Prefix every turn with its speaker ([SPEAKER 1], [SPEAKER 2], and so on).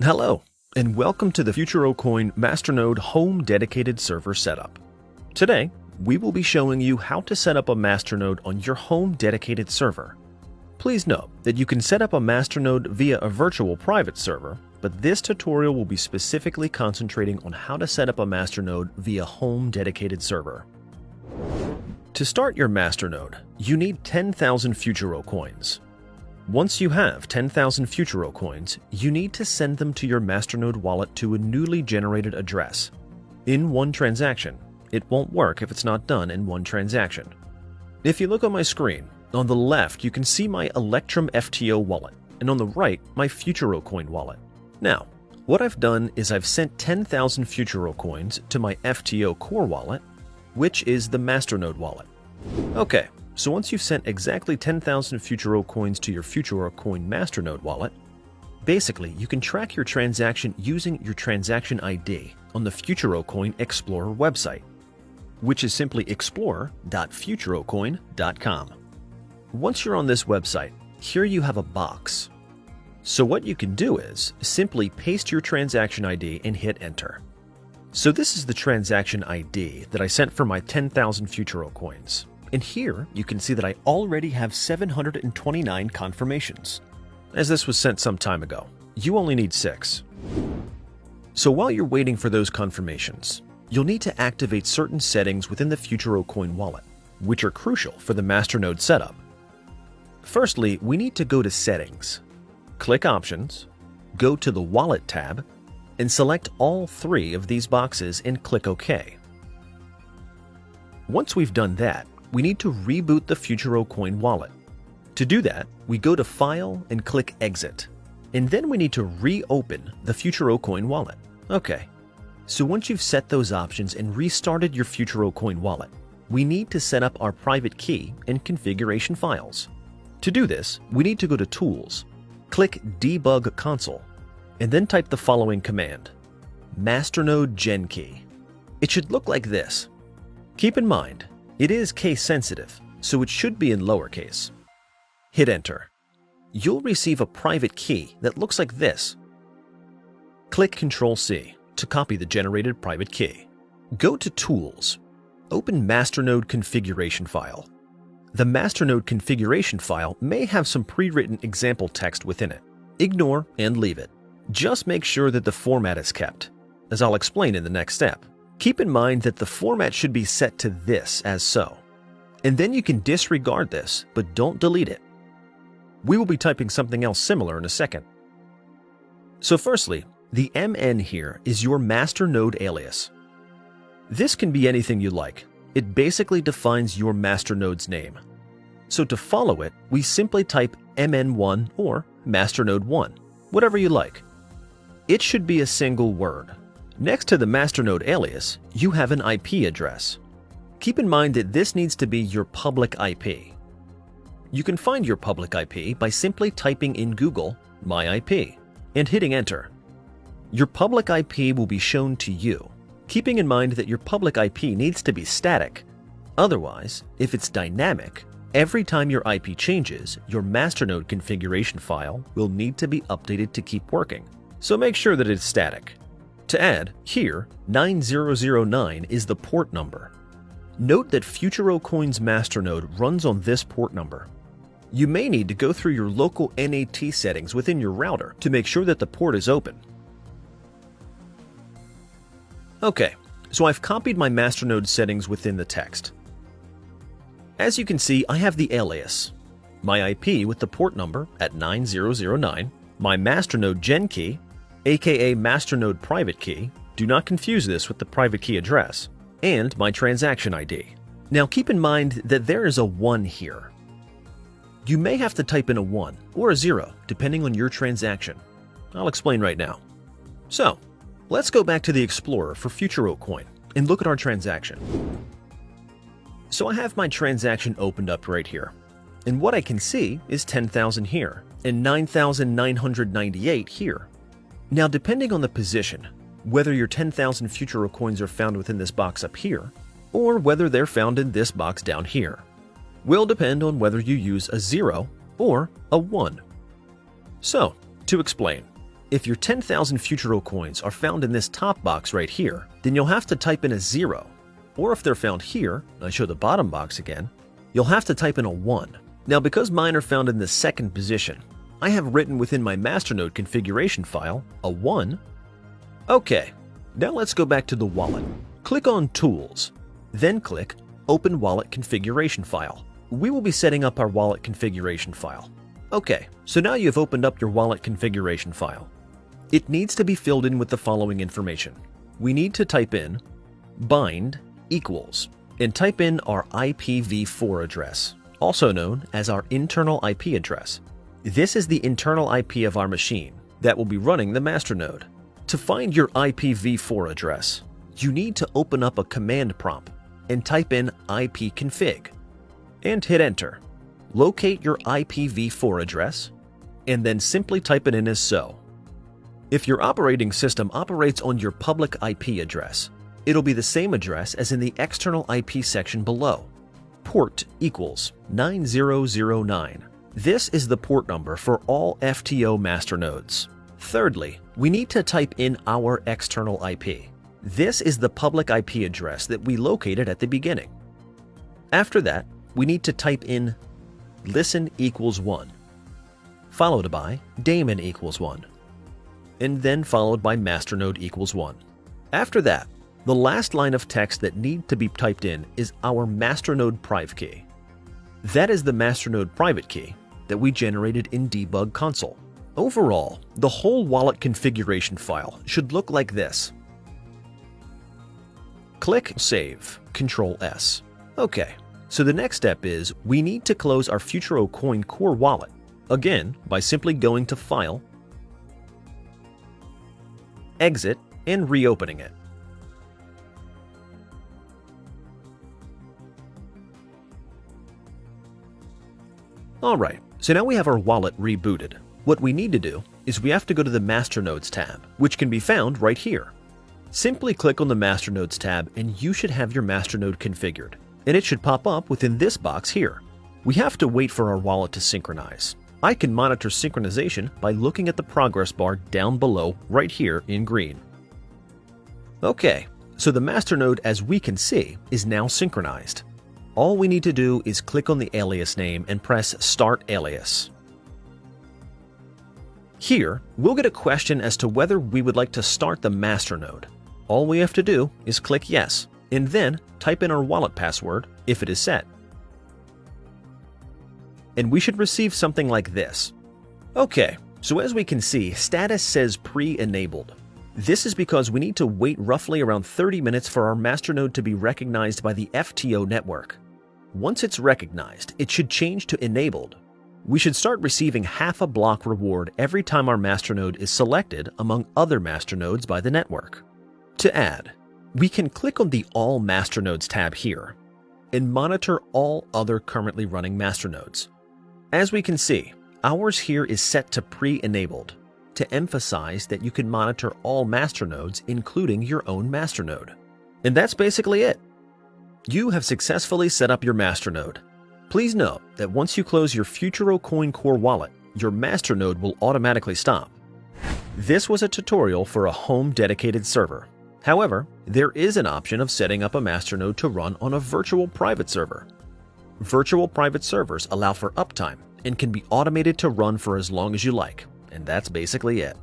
[SPEAKER 1] Hello, and welcome to the FuturoCoin Masternode Home Dedicated Server Setup. Today, we will be showing you how to set up a Masternode on your home dedicated server. Please note that you can set up a Masternode via a virtual private server, but this tutorial will be specifically concentrating on how to set up a Masternode via home dedicated server. To start your Masternode, you need 10,000 FuturoCoins. Once you have 10,000 FuturoCoins, you need to send them to your Masternode wallet to a newly generated address. In one transaction. It won't work if it's not done in one transaction. If you look on my screen, on the left you can see my Electrum FTO wallet, and on the right, my FuturoCoin wallet. Now, what I've done is I've sent 10,000 FuturoCoins to my FTO core wallet, which is the Masternode wallet. Okay. So once you've sent exactly 10,000 FuturoCoins to your FuturoCoin Masternode wallet, basically you can track your transaction using your transaction ID on the FuturoCoin Explorer website, which is simply explorer.futurocoin.com. Once you're on this website, here you have a box. So what you can do is simply paste your transaction ID and hit enter. So this is the transaction ID that I sent for my 10,000 FuturoCoins. And here, you can see that I already have 729 confirmations. As this was sent some time ago, you only need 6. So while you're waiting for those confirmations, you'll need to activate certain settings within the FuturoCoin wallet, which are crucial for the Masternode setup. Firstly, we need to go to Settings, click Options, go to the Wallet tab, and select all 3 of these boxes and click OK. Once we've done that, we need to reboot the FuturoCoin wallet. To do that, we go to File and click Exit. And then we need to reopen the FuturoCoin wallet. Okay, so once you've set those options and restarted your FuturoCoin wallet, we need to set up our private key and configuration files. To do this, we need to go to Tools, click Debug Console, and then type the following command: Masternode Gen Key. It should look like this. Keep in mind, it is case sensitive, so it should be in lowercase. Hit enter. You'll receive a private key that looks like this. Click Ctrl-C to copy the generated private key. Go to Tools. Open Masternode configuration file. The Masternode configuration file may have some pre-written example text within it. Ignore and leave it. Just make sure that the format is kept, as I'll explain in the next step. Keep in mind that the format should be set to this as so, and then you can disregard this, but don't delete it. We will be typing something else similar in a second. So firstly, the MN here is your Masternode alias. This can be anything you like. It basically defines your Masternode's name. So to follow it, we simply type MN1 or Masternode1, whatever you like. It should be a single word. Next to the Masternode alias, you have an IP address. Keep in mind that this needs to be your public IP. You can find your public IP by simply typing in Google my IP and hitting enter. Your public IP will be shown to you, keeping in mind that your public IP needs to be static. Otherwise, if it's dynamic, every time your IP changes, your Masternode configuration file will need to be updated to keep working. So make sure that it's static. To add, here, 9009 is the port number. Note that FuturoCoin's Masternode runs on this port number. You may need to go through your local NAT settings within your router to make sure that the port is open. Okay, so I've copied my Masternode settings within the text. As you can see, I have the alias, my IP with the port number at 9009, my Masternode Gen Key, aka Masternode private key, do not confuse this with the private key address, and my transaction ID. Now keep in mind that there is a 1 here. You may have to type in a 1 or a 0 depending on your transaction. I'll explain right now. So, let's go back to the Explorer for FuturoCoin and look at our transaction. So I have my transaction opened up right here, and what I can see is 10,000 here and 9,998 here. Now, depending on the position, whether your 10,000 FuturoCoins are found within this box up here, or whether they're found in this box down here, will depend on whether you use a 0 or a 1. So, to explain, If your 10,000 FuturoCoins are found in this top box right here, then you'll have to type in a 0. Or if they're found here, I show the bottom box again, you'll have to type in a 1. Now because mine are found in the second position, I have written within my Masternode configuration file a 1. Okay, now let's go back to the wallet. Click on Tools, then click Open Wallet Configuration File. We will be setting up our wallet configuration file. Okay, so now you've opened up your wallet configuration file. It needs to be filled in with the following information. We need to type in bind equals and type in our IPv4 address, also known as our internal IP address. This is the internal IP of our machine that will be running the Masternode. To find your IPv4 address, you need to open up a command prompt and type in ipconfig and hit enter. Locate your IPv4 address and then simply type it in as so. If your operating system operates on your public IP address, it'll be the same address as in the external IP section below. Port equals 9009. This is the port number for all FTO masternodes. Thirdly, we need to type in our external IP. This is the public IP address that we located at the beginning. After that, we need to type in listen equals 1, followed by daemon equals 1, and then followed by masternode equals 1. After that, the last line of text that need to be typed in is our masternode priv key. That is the masternode private key that we generated in debug console. Overall, the whole wallet configuration file should look like this. Click Save, Ctrl S. Okay, so the next step is we need to close our FuturoCoin core wallet, again by simply going to File, Exit, and reopening it. Alright, so now we have our wallet rebooted. What we need to do is we have to go to the Masternodes tab, which can be found right here. Simply click on the Masternodes tab and you should have your Masternode configured, and it should pop up within this box here. We have to wait for our wallet to synchronize. I can monitor synchronization by looking at the progress bar down below right here in green. Okay, so the Masternode, as we can see, is now synchronized. All we need to do is click on the alias name and press Start Alias. Here, we'll get a question as to whether we would like to start the Masternode. All we have to do is click Yes, and then type in our wallet password if it is set. And we should receive something like this. Okay, so as we can see, status says pre-enabled. This is because we need to wait roughly around 30 minutes for our Masternode to be recognized by the FTO network. Once it's recognized, it should change to enabled. We should start receiving half a block reward every time our Masternode is selected among other Masternodes by the network. To add, we can click on the All Masternodes tab here and monitor all other currently running Masternodes. As we can see, ours here is set to pre-enabled to emphasize that you can monitor all Masternodes, including your own Masternode. And that's basically it. You have successfully set up your Masternode. Please note that once you close your FuturoCoin core wallet, your Masternode will automatically stop. This was a tutorial for a home dedicated server. However, there is an option of setting up a Masternode to run on a virtual private server. Virtual private servers allow for uptime and can be automated to run for as long as you like. And that's basically it.